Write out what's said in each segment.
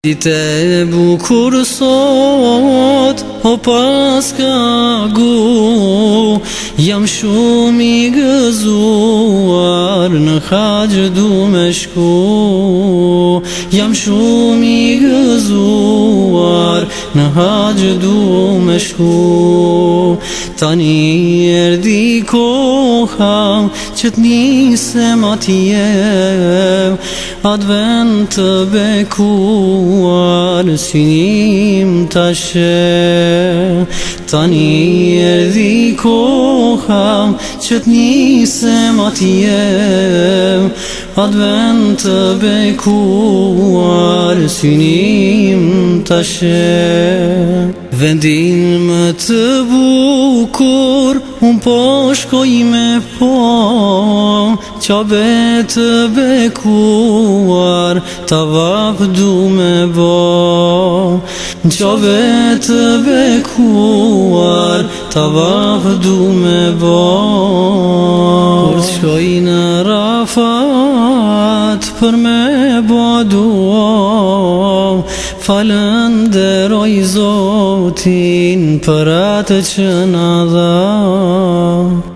Ditë bukur sot, o paska gu, jam shumë I gëzuar, në haqë du me shku. Jam shumë I gëzuar, në haqë du me shku. Tani erdi koha, që t'nisem atje, atë vend të bekuar, synim tashe. Tani erdi koha, që t'nisem atje, atë vend të bekuar, synim tashe. Vendin më të bukur, unë po shkoj me po, qabe të bekuar, tavaf du me bo. Qabe të bekuar, tavaf du me bo. Kur të shkoj në Rafat, për me bo dua, falënderoj Zotin për atë që na dha.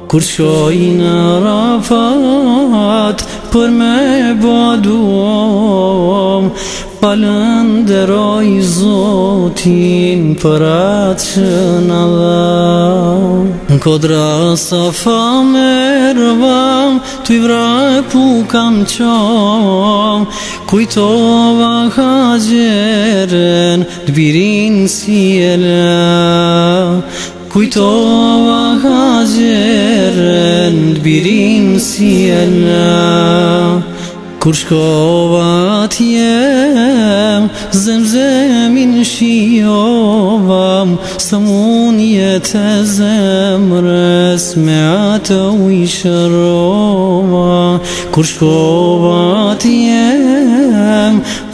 Kur shkoj në Rafat, për me bo dua, falënderoj Zotin për atë që na dha. Në kodra Safa Merva, t'u I vrapu kam qam, kujtova Hajeren, t'birin si ela. Kujtova Hajeren, t'birin si ela. Kur shkova atje, zemzemin shiova, së mun jetë zemrës, me atë u I shërova. Kur shkova atje,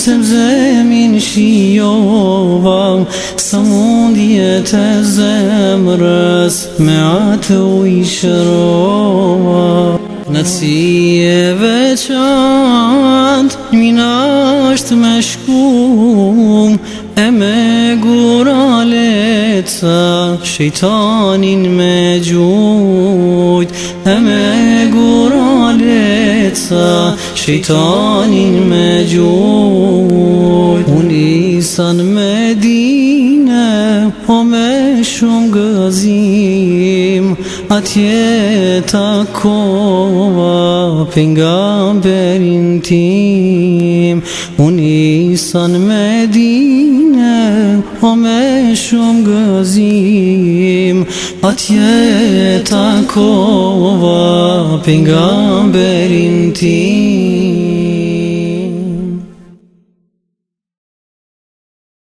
zemzemin shiova, së mun jetë zemrës, me atë u I shërova. Në si e veçant, njëna është me shkum, e me gura leca, shejtanin me gjujt. E me gura leca, shejtanin me gjujt. Unë isa në Medine, o me shumë gëzim, atje takova pejgamberin tim. Unë isa në Medine, o me shumë gëzim, atje takova pejgamberin tim.